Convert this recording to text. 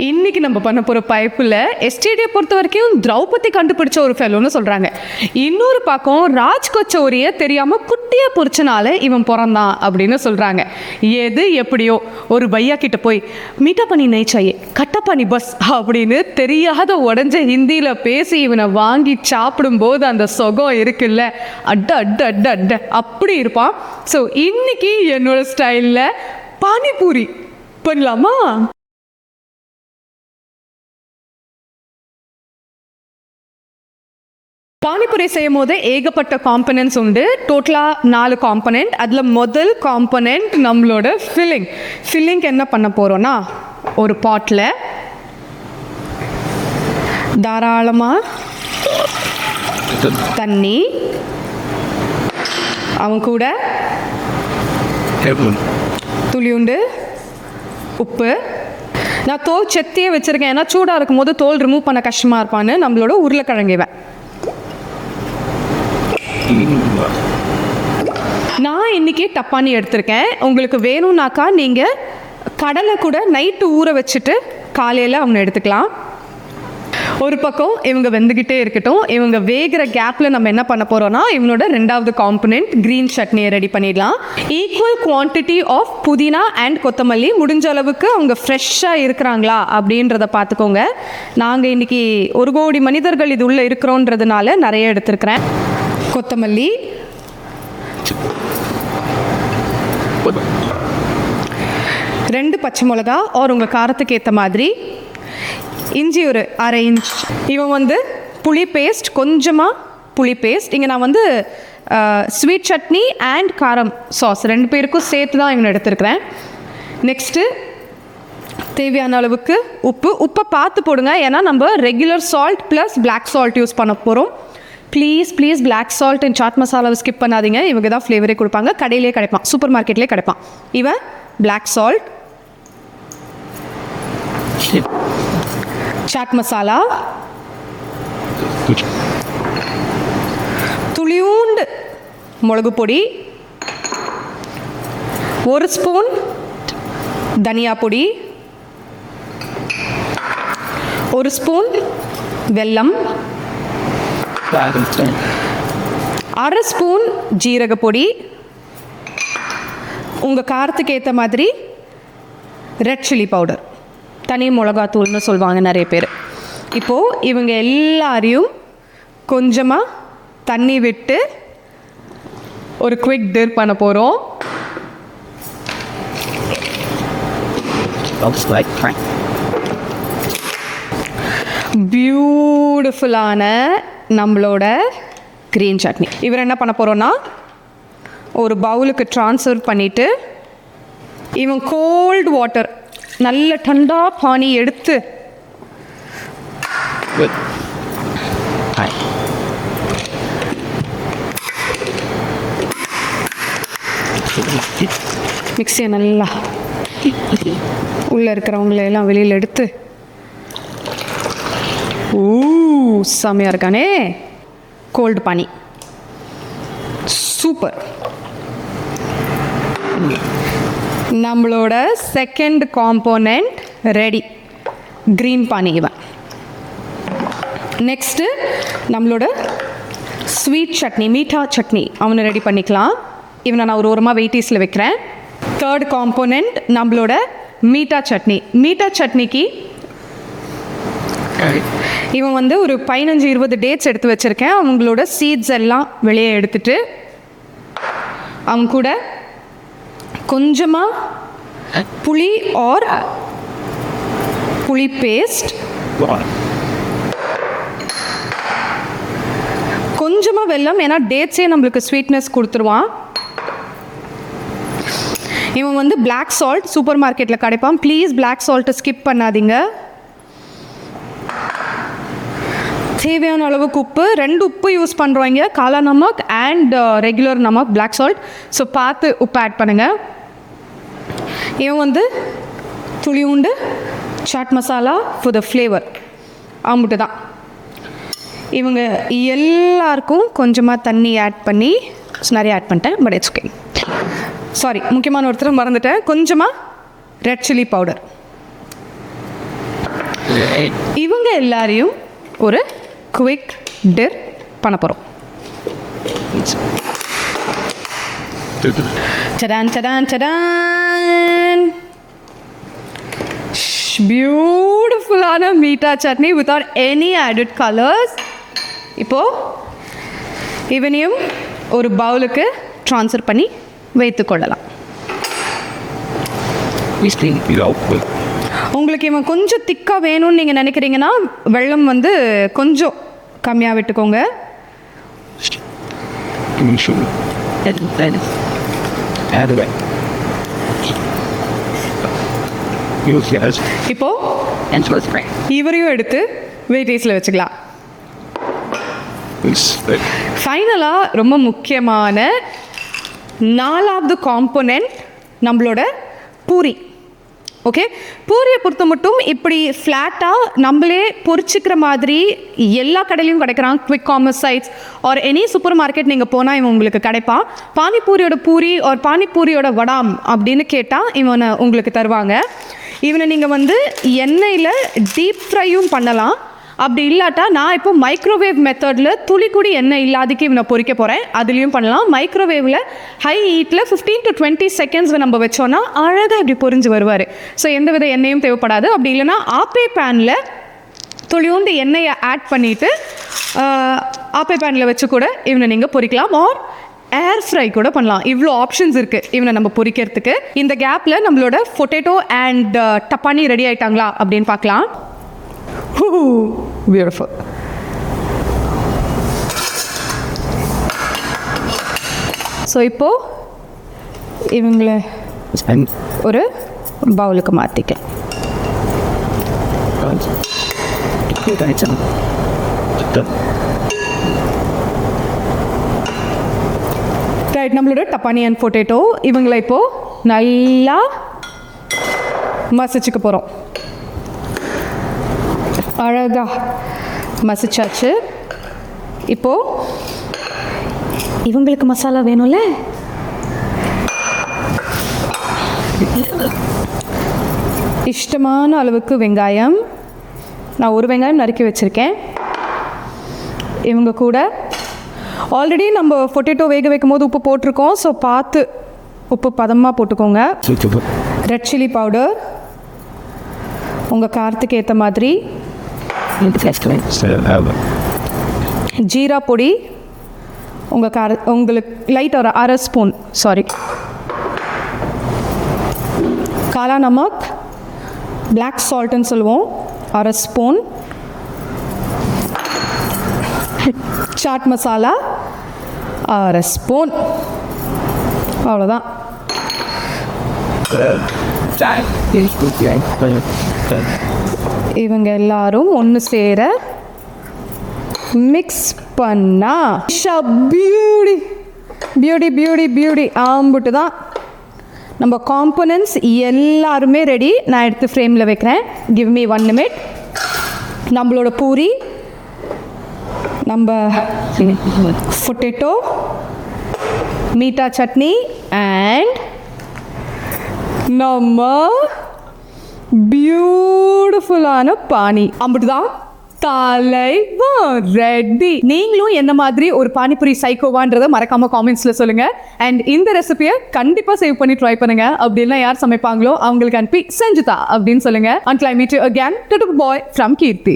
இன்னைக்கு நம்ம பண்ண போகிற பைப்பில் எஸ்டிடியை பொறுத்த வரைக்கும் திரௌபதி கண்டுபிடிச்ச ஒரு ஃபெலோன்னு சொல்கிறாங்க. இன்னொரு பக்கம் ராஜ் கச்சோரியை தெரியாமல் குட்டியாக பொறிச்சனால இவன் பிறந்தான் அப்படின்னு சொல்கிறாங்க. எது எப்படியோ ஒரு பையா கிட்ட போய் மீட்டா பண்ணி நெய்ச்சாயே கட்டா பண்ணி பஸ் அப்படின்னு தெரியாத உடஞ்ச ஹிந்தியில் பேசி இவனை வாங்கி சாப்பிடும்போது அந்த சுகம் இருக்குல்ல, அட்ட அட்ட அட்ட அட்ட அப்படி இருப்பான். ஸோ இன்னைக்கு என்னோட ஸ்டைலில் பானிபூரி பண்ணலாமா? பானிபூரி செய்யும் போது ஏகப்பட்ட காம்பனன்ட்ஸ் உண்டு. டோட்டலாக 4 காம்பனண்ட். அதில் முதல் காம்பனண்ட் நம்மளோட ஃபில்லிங் என்ன பண்ண போகிறோன்னா, ஒரு பாட்டில் தாராளமாக தண்ணி, அவன் கூட துளியுண்டு உப்பு. நான் தோல் செத்தியே வச்சுருக்கேன், ஏன்னா சூடாக இருக்கும் போது தோல் ரிமூவ் பண்ண கஷ்டமாக இருப்பான்னு நம்மளோட உருளைக்கிழங்குவேன். நான் இன்னைக்கு டப்பானி எடுத்திருக்கேன். உங்களுக்கு வேணும்னாக்கா நீங்கள் கடலை கூட நைட்டு ஊற வச்சுட்டு காலையில் அவனை எடுத்துக்கலாம். ஒரு பக்கம் இவங்க வெந்துக்கிட்டே இருக்கட்டும். இவங்க வேகிற கேப்பில் நம்ம என்ன பண்ண போகிறோன்னா, இவனோட 2வது காம்பனண்ட் க்ரீன் சட்னியை ரெடி பண்ணிடலாம். ஈக்குவல் குவான்டிட்டி ஆஃப் புதினா அண்ட் கொத்தமல்லி. முடிஞ்ச அளவுக்கு அவங்க ஃப்ரெஷ்ஷாக இருக்கிறாங்களா அப்படின்றத பார்த்துக்கோங்க. நாங்கள் இன்றைக்கி 1 கோடி மனிதர்கள் இது உள்ளே இருக்கிறோன்றதுனால நிறைய எடுத்துருக்கிறேன். கொத்தமல்லி, ரெண்டு பச்சை மிளகா ஒரு உங்கள் காரத்துக்கு ஏற்ற மாதிரி, இஞ்சி ஒரு 1/2 இன்ச். இவன் வந்து புளி பேஸ்ட், கொஞ்சமாக புளி பேஸ்ட். இங்கே நான் வந்து ஸ்வீட் சட்னி அண்ட் காரம் சாஸ் 2 பேருக்கும் சேர்த்து தான் இவனை எடுத்துருக்கிறேன். நெக்ஸ்ட்டு தேவையான அளவுக்கு உப்பை பார்த்து போடுங்க, ஏன்னா நம்ம regular salt plus black salt use பண்ண போகிறோம். Please black salt and chaat மசாலாவை ஸ்கிப் பண்ணாதீங்க. இவங்க தான் ஃப்ளேவரே கொடுப்பாங்க. கடையிலே கிடைப்பான், சூப்பர் மார்க்கெட்லேயே கிடைப்பான். இவன் பிளாக் சால்ட், சாட் மசாலா, துளியூண்டு மிளகு பொடி, 1 ஸ்பூன் தனியா பொடி, 1 ஸ்பூன் வெல்லம், 1/2 ஸ்பூன் ஜீரக பொடி, உங்கள் காரத்துக்கு ஏற்ற மாதிரி ரெட் சில்லி பவுடர், தனி மிளகாத்தூள்னு சொல்லுவாங்க நிறைய பேர். இப்போது இவங்க எல்லாரையும் கொஞ்சமாக தண்ணி விட்டு ஒரு குவிக் டிர் பண்ண போகிறோம். பியூட்டிஃபுல்லான நம்மளோட க்ரீன் சட்னி. இவர் என்ன பண்ண போகிறோன்னா, ஒரு பவுலுக்கு ட்ரான்ஸ்ஃபர் பண்ணிவிட்டு இவன் கோல்டு வாட்டர், நல்ல டண்டா பானி எடுத்து மிக்சியை நல்லா உள்ளே இருக்கிறவங்களெல்லாம் வெளியில் எடுத்து, செம்மையாக இருக்கானே கோல்டு பானி, சூப்பர். நம்மளோட செகண்ட் காம்போனண்ட் ரெடி, க்ரீன் பானி இவன். நெக்ஸ்ட்டு நம்மளோட ஸ்வீட் சட்னி, மீட்டா சட்னி அவனை ரெடி பண்ணிக்கலாம். இவனை நான் ஒரு ஓரமாக வெயிட்டீஸில் வைக்கிறேன். 3rd காம்போனண்ட் நம்மளோட மீட்டா சட்னிக்கு இவன் வந்து ஒரு 15-20 டேட்ஸ் எடுத்து வச்சுருக்கேன். அவங்களோட சீட்ஸ் எல்லாம் வெளியே எடுத்துட்டு, அவங்க கூட கொஞ்சமாக புளி ஆர் புளி பேஸ்ட், கொஞ்சமாக வெல்லம், ஏன்னா டேட்ஸே நம்மளுக்கு ஸ்வீட்னஸ் கொடுத்துருவான். இவன் வந்து பிளாக் சால்ட் சூப்பர் மார்க்கெட்டில் கிடைப்பான். ப்ளீஸ் பிளாக் சால்ட்டை ஸ்கிப் பண்ணாதீங்க. தேவையான அளவுக்கு உப்பு, 2 உப்பு யூஸ் பண்ணுறவங்க, kala namak and regular namak, black salt. So பார்த்து உப்பு ஆட் பண்ணுங்கள். இவன் வந்து துளியுண்டு chaat masala for the flavour, ஆம்பிட்டு தான். இவங்க எல்லாருக்கும் கொஞ்சமாக தண்ணி ஆட் பண்ணி, நிறைய ஆட் பண்ணிட்டேன், பட் இட்ஸ் ஓகே. சாரி, முக்கியமான ஒருத்தர் மறந்துட்டேன். கொஞ்சமாக ரெட் சில்லி பவுடர், இவங்க எல்லாரையும் ஒரு குவிக் டிர் பண்ண போகிறோம். சடான் சடான் சடான், பியூட்டிஃபுல்லான meetha chutney without any added colours. இப்போது இவனையும் ஒரு பவுலுக்கு ட்ரான்ஸ்ஃபர் பண்ணி வைத்துக்கொள்ளலாம். உங்களுக்கு இவன் கொஞ்சம் திக்காக வேணும்னு நீங்கள் நினைக்கிறீங்கன்னா வெல்லம் வந்து கொஞ்சம் கம்மியாக விட்டுக்கோங்க. இப்போ இவரையும் எடுத்து வெயிட்டேஜில் வச்சுக்கலாம். ஃபைனலாக ரொம்ப முக்கியமான 4வது காம்போனன்ட் நம்மளோட பூரி. ஓகே, பூரியை பொறுத்த மட்டும் இப்படி ஃப்ளாட்டாக நம்மளே பொரிச்சிக்கிற மாதிரி எல்லா கடையிலையும் கிடைக்கிறான். Quick commerce sites or any supermarket நீங்கள் போனால் இவன் உங்களுக்கு கிடைப்பான். பானிபூரியோட பூரி ஆர் பானிபூரியோட வடாம் அப்படின்னு கேட்டால் இவனை உங்களுக்கு தருவாங்க. இவனை நீங்கள் வந்து எண்ணெயில் டீப் ஃப்ரையும் பண்ணலாம். அப்படி இல்லாட்டா நான் இப்போ மைக்ரோவேவ் மெத்தடில் துளி கூடி எண்ணெய் இல்லாதக்கு இவனை பொரிக்க போகிறேன். அதுலேயும் பண்ணலாம். மைக்ரோவேவில் ஹை ஹீட்டில் 15 to 20 seconds நம்ம வச்சோன்னா அழகாக இப்படி பொரிஞ்சு வருவார். ஸோ எந்த வித எண்ணெயும் தேவைப்படாது. அப்படி இல்லைனா ஆப்பே பேனில் துளியோண்டு எண்ணெயை ஆட் பண்ணிவிட்டு ஆப்பே பேனில் வச்சு கூட இவனை நீங்கள் பொரிக்கலாம். ஆர் ஏர் ஃப்ரை கூட பண்ணலாம். இவ்வளோ ஆப்ஷன்ஸ் இருக்குது இவனை நம்ம பொரிக்கிறதுக்கு. இந்த கேப்பில் நம்மளோட பொட்டேட்டோ அண்ட் டப்பானி ரெடி ஆகிட்டாங்களா அப்படின்னு பார்க்கலாம். பியூட்டிஃபுல். ஸோ இப்போது இவங்களை ஒரு பவுலுக்கு மாற்றிக்கலாம். ரைட், நம்மளோட டப்பானி அண்ட் பொட்டேட்டோ இவங்களை இப்போது நல்லா மசிச்சுக்க போகிறோம். அழகாக மசிச்சாச்சு. இப்போது இவங்களுக்கு மசாலா வேணும்ல, இஷ்டமான அளவுக்கு வெங்காயம் நான் ஒரு வெங்காயம் நறுக்கி வச்சுருக்கேன். இவங்க கூட ஆல்ரெடி நம்ம பொட்டேட்டோ வேக வைக்கும் போது உப்பு போட்டிருக்கோம். ஸோ பார்த்து உப்பு பதமாக போட்டுக்கோங்க. ரெட் சில்லி பவுடர் உங்கள் காரத்துக்கு ஏற்ற மாதிரி, ஜீரா பொடி உங்களுக்கு லைட் ஒரு அரை ஸ்பூன், காலா நமக் பிளாக் சால்ட்டுன்னு சொல்லுவோம், அரை ஸ்பூன், சாட் மசாலா அரை ஸ்பூன், அவ்வளோதான். இவங்க எல்லாரும் ஒன்று சேர மிக்ஸ் பண்ணா பியூட்டி பியூட்டி பியூட்டி பியூட்டி ஆம்பிட்டு தான். நம்ம காம்போனன்ட்ஸ் எல்லாருமே ரெடி. நான் எடுத்து ஃப்ரேமில் வைக்கிறேன். Give me 1 minute. நம்மளோட பூரி, நம்ம பொட்டேட்டோ, மீட்டா சட்னி அண்ட் நம்ம பியூட்டிஃபுல்லான பானி அம்பிட்டுதான் தலைவா ரெடி. நீங்களும் என்ன மாதிரி ஒரு பானிபூரி சைக்கோவான்றதை மறக்காம காமெண்ட்ஸ்ல சொல்லுங்க. அண்ட் இந்த ரெசிபியை கண்டிப்பா சேவ் பண்ணி ட்ரை பண்ணுங்க. அப்படின்னா யார் சமைப்பாங்களோ அவங்களுக்கு அனுப்பி செஞ்சுதா அப்படின்னு சொல்லுங்க. Until I meet you again, to the boy from Kirti.